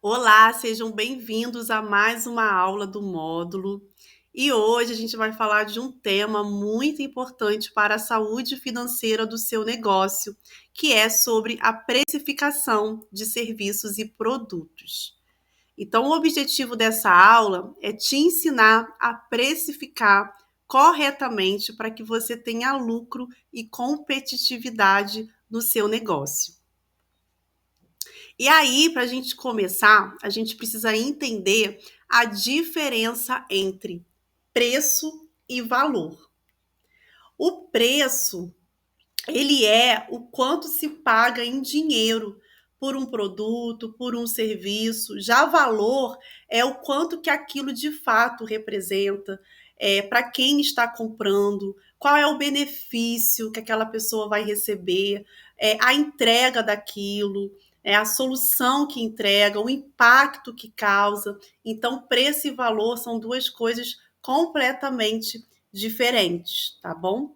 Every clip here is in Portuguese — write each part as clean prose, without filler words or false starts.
Olá, sejam bem-vindos a mais uma aula do módulo. E hoje a gente vai falar de um tema muito importante para a saúde financeira do seu negócio, que é sobre a precificação de serviços e produtos. Então, o objetivo dessa aula é te ensinar a precificar corretamente para que você tenha lucro e competitividade no seu negócio. E aí, para a gente começar, a gente precisa entender a diferença entre preço e valor. O preço, ele é o quanto se paga em dinheiro por um produto, por um serviço. Já valor é o quanto que aquilo de fato representa, para quem está comprando, qual é o benefício que aquela pessoa vai receber, a entrega daquilo, a solução que entrega, o impacto que causa. Então, preço e valor são duas coisas completamente diferentes, tá bom?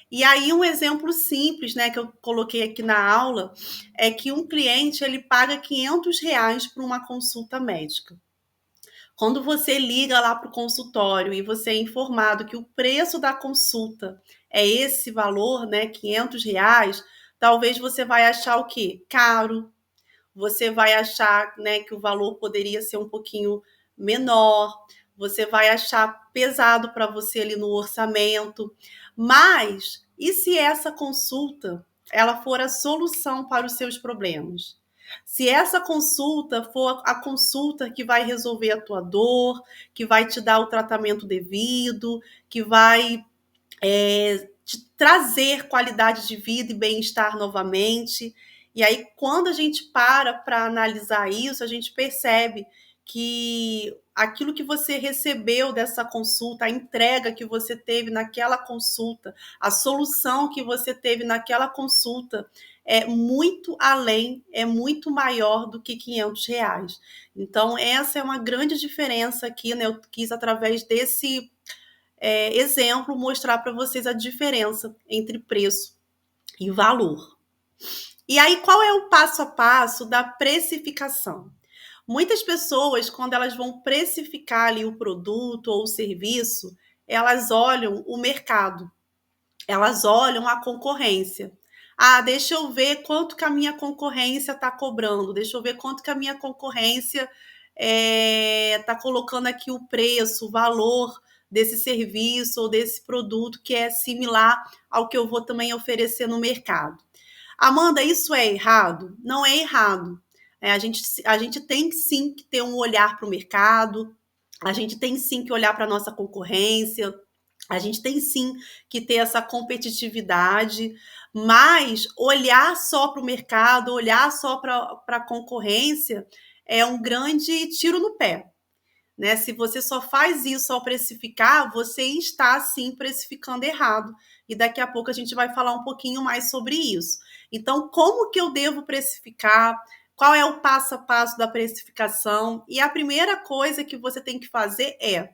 E aí um exemplo simples, né, que eu coloquei aqui na aula, é que um cliente ele paga R$ 500 por uma consulta médica. Quando você liga lá para o consultório e você é informado que o preço da consulta é esse valor, né, R$ 500, talvez você vai achar o quê? Caro. Você vai achar, né, que o valor poderia ser um pouquinho menor. Você vai achar pesado para você ali no orçamento. Mas e se essa consulta ela for a solução para os seus problemas? Se essa consulta for a consulta que vai resolver a tua dor, que vai te dar o tratamento devido, que vai te trazer qualidade de vida e bem-estar novamente. E aí, quando a gente para analisar isso, a gente percebe que aquilo que você recebeu dessa consulta, a entrega que você teve naquela consulta, a solução que você teve naquela consulta, é muito além, é muito maior do que R$ 500. Então, essa é uma grande diferença aqui, né? Eu quis, através desse exemplo, mostrar para vocês a diferença entre preço e valor. E aí, qual é o passo a passo da precificação? Muitas pessoas, quando elas vão precificar ali o produto ou o serviço, elas olham o mercado, elas olham a concorrência. Ah, deixa eu ver quanto que a minha concorrência está cobrando, deixa eu ver quanto que a minha concorrência está colocando aqui o preço, o valor desse serviço ou desse produto que é similar ao que eu vou também oferecer no mercado. Amanda, isso é errado? Não é errado. A gente tem sim que ter um olhar para o mercado, a gente tem sim que olhar para a nossa concorrência, a gente tem sim que ter essa competitividade, mas olhar só para o mercado, olhar só para a concorrência é um grande tiro no pé. Né? Se você só faz isso ao precificar, você está sim precificando errado. E daqui a pouco a gente vai falar um pouquinho mais sobre isso. Então, como que eu devo precificar? Qual é o passo a passo da precificação? E a primeira coisa que você tem que fazer é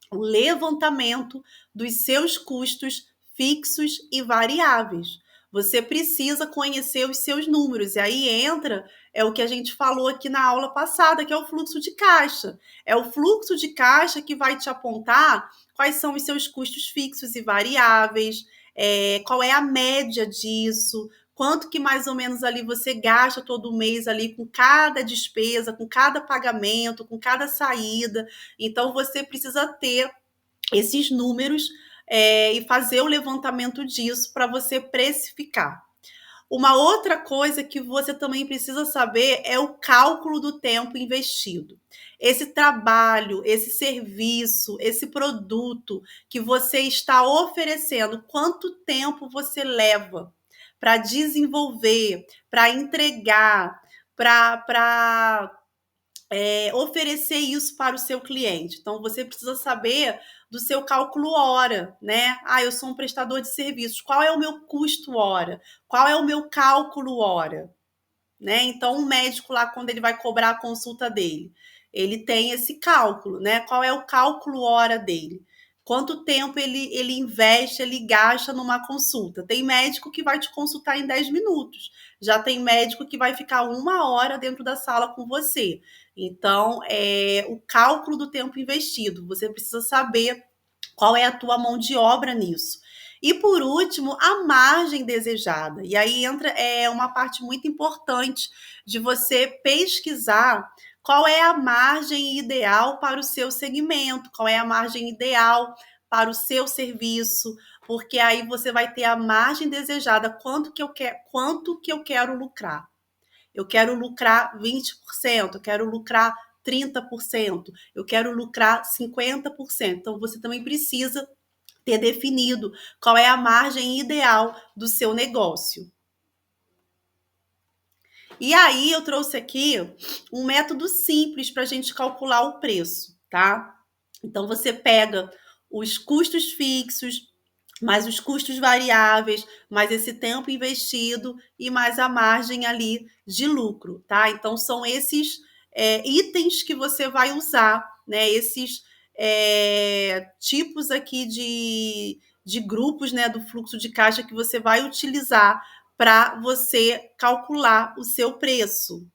o levantamento dos seus custos fixos e variáveis. Você precisa conhecer os seus números. E aí entra o que a gente falou aqui na aula passada, que é o fluxo de caixa. É o fluxo de caixa que vai te apontar quais são os seus custos fixos e variáveis, qual é a média disso, quanto que mais ou menos ali você gasta todo mês ali com cada despesa, com cada pagamento, com cada saída. Então, você precisa ter esses números e fazer o levantamento disso para você precificar. Uma outra coisa que você também precisa saber é o cálculo do tempo investido. Esse trabalho, esse serviço, esse produto que você está oferecendo, quanto tempo você leva para desenvolver, para entregar, para oferecer isso para o seu cliente. Então, você precisa saber do seu cálculo hora, né? Ah, eu sou um prestador de serviços. Qual é o meu custo hora? Qual é o meu cálculo hora? Né? Então, um médico lá, quando ele vai cobrar a consulta dele, ele tem esse cálculo, né? Qual é o cálculo hora dele? Quanto tempo ele investe, ele gasta numa consulta? Tem médico que vai te consultar em 10 minutos. Já tem médico que vai ficar 1 hora dentro da sala com você. Então, o cálculo do tempo investido. Você precisa saber qual é a tua mão de obra nisso. E por último, a margem desejada. E aí entra uma parte muito importante de você pesquisar qual é a margem ideal para o seu segmento, qual é a margem ideal para o seu serviço, porque aí você vai ter a margem desejada, quanto que eu quero lucrar. Eu quero lucrar 20%, eu quero lucrar 30%, eu quero lucrar 50%. Então você também precisa ter definido qual é a margem ideal do seu negócio. E aí eu trouxe aqui um método simples para a gente calcular o preço, tá? Então você pega os custos fixos, mais os custos variáveis, mais esse tempo investido e mais a margem ali de lucro, tá? Então são esses itens que você vai usar, né? Esses tipos aqui de grupos, né, do fluxo de caixa que você vai utilizar para você calcular o seu preço.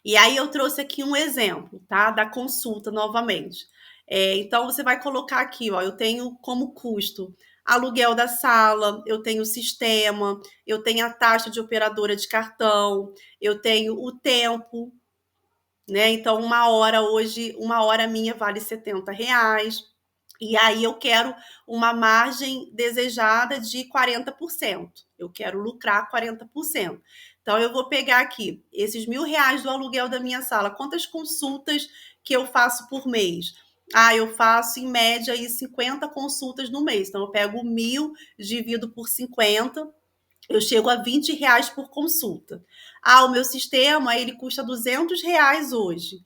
E aí eu trouxe aqui um exemplo, tá? Da consulta novamente. Então você vai colocar aqui, ó, eu tenho como custo aluguel da sala, eu tenho o sistema, eu tenho a taxa de operadora de cartão, eu tenho o tempo, né? Então, uma hora minha vale R$ 70. E aí eu quero uma margem desejada de 40%. Eu quero lucrar 40%. Então, eu vou pegar aqui esses R$ 1.000 do aluguel da minha sala. Quantas consultas que eu faço por mês? Eu faço em média aí 50 consultas no mês. Então, eu pego 1.000, divido por 50, eu chego a R$ 20 por consulta. O meu sistema, ele custa R$ 200 hoje.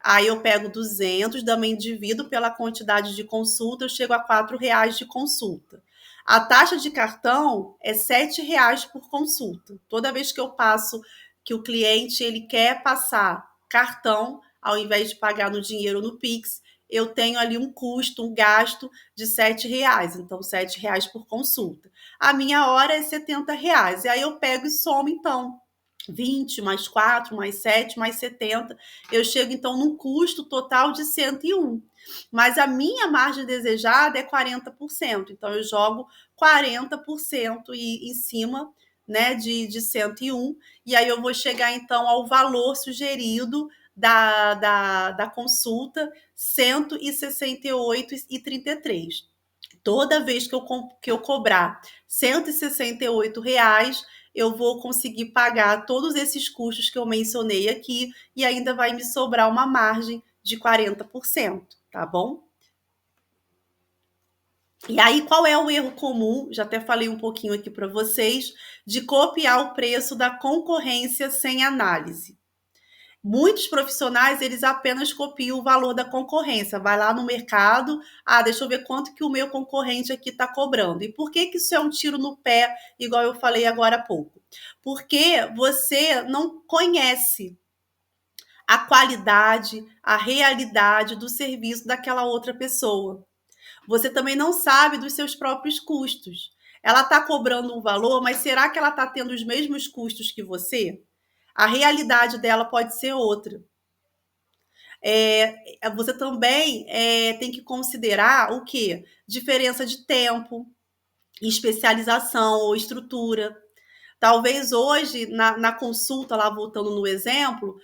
Aí eu pego 200, também divido pela quantidade de consulta, eu chego a R$ 4 de consulta. A taxa de cartão é R$ 7 por consulta. Toda vez que eu passo, que o cliente ele quer passar cartão, ao invés de pagar no dinheiro no Pix, eu tenho ali um custo, um gasto de R$ 7. Então, R$ 7 por consulta. A minha hora é R$ 70. E aí eu pego e somo, então, 20 mais 4 mais 7 mais 70. Eu chego, então, num custo total de 101. Mas a minha margem desejada é 40%. Então, eu jogo 40% em cima, né, de 101. E aí eu vou chegar, então, ao valor sugerido da consulta, 168,33. Toda vez que eu cobrar R$ 168, eu vou conseguir pagar todos esses custos que eu mencionei aqui e ainda vai me sobrar uma margem de 40%, tá bom? E aí, qual é o erro comum? Já até falei um pouquinho aqui para vocês, de copiar o preço da concorrência sem análise. Muitos profissionais, eles apenas copiam o valor da concorrência. Vai lá no mercado, deixa eu ver quanto que o meu concorrente aqui está cobrando. E por que isso é um tiro no pé, igual eu falei agora há pouco? Porque você não conhece a qualidade, a realidade do serviço daquela outra pessoa. Você também não sabe dos seus próprios custos. Ela está cobrando um valor, mas será que ela está tendo os mesmos custos que você? A realidade dela pode ser outra. Você também tem que considerar o quê? Diferença de tempo, especialização ou estrutura. Talvez hoje, na consulta, lá voltando no exemplo,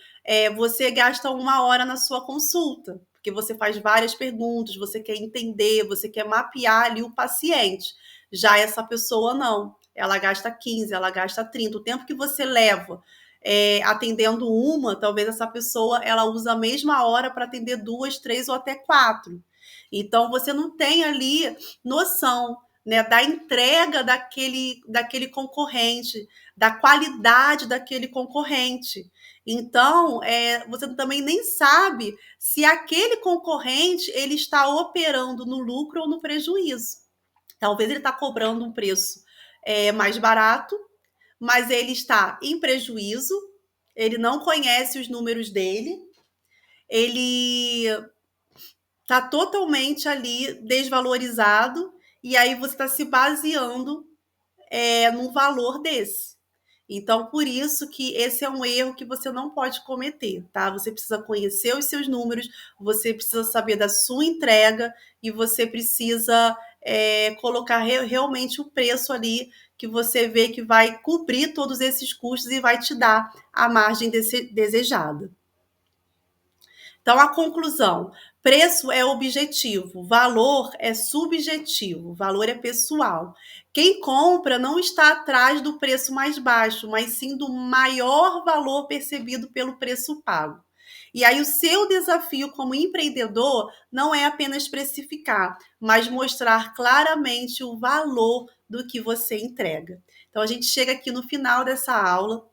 você gasta 1 hora na sua consulta, porque você faz várias perguntas, você quer entender, você quer mapear ali o paciente. Já essa pessoa não. Ela gasta 15, ela gasta 30. O tempo que você leva atendendo uma, talvez essa pessoa ela usa a mesma hora para atender 2, 3 ou até 4. Então, você não tem ali noção, né, da entrega daquele concorrente, da qualidade daquele concorrente. Então, você também nem sabe se aquele concorrente ele está operando no lucro ou no prejuízo. Talvez ele está cobrando um preço mais barato, mas ele está em prejuízo, ele não conhece os números dele, ele está totalmente ali desvalorizado, e aí você está se baseando num valor desse. Então, por isso que esse é um erro que você não pode cometer, tá? Você precisa conhecer os seus números, você precisa saber da sua entrega e você precisa colocar realmente o preço ali que você vê que vai cobrir todos esses custos e vai te dar a margem desejada. Então, a conclusão: preço é objetivo, valor é subjetivo, valor é pessoal. Quem compra não está atrás do preço mais baixo, mas sim do maior valor percebido pelo preço pago. E aí, o seu desafio como empreendedor não é apenas precificar, mas mostrar claramente o valor do que você entrega. Então, a gente chega aqui no final dessa aula,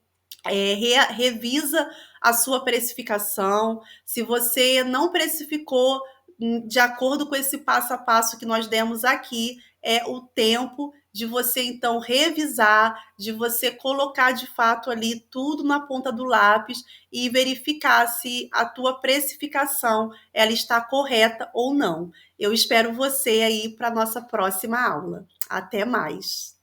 revisa a sua precificação. Se você não precificou de acordo com esse passo a passo que nós demos aqui, é o tempo de você então revisar, de você colocar de fato ali tudo na ponta do lápis e verificar se a tua precificação ela está correta ou não. Eu espero você aí para a nossa próxima aula. Até mais!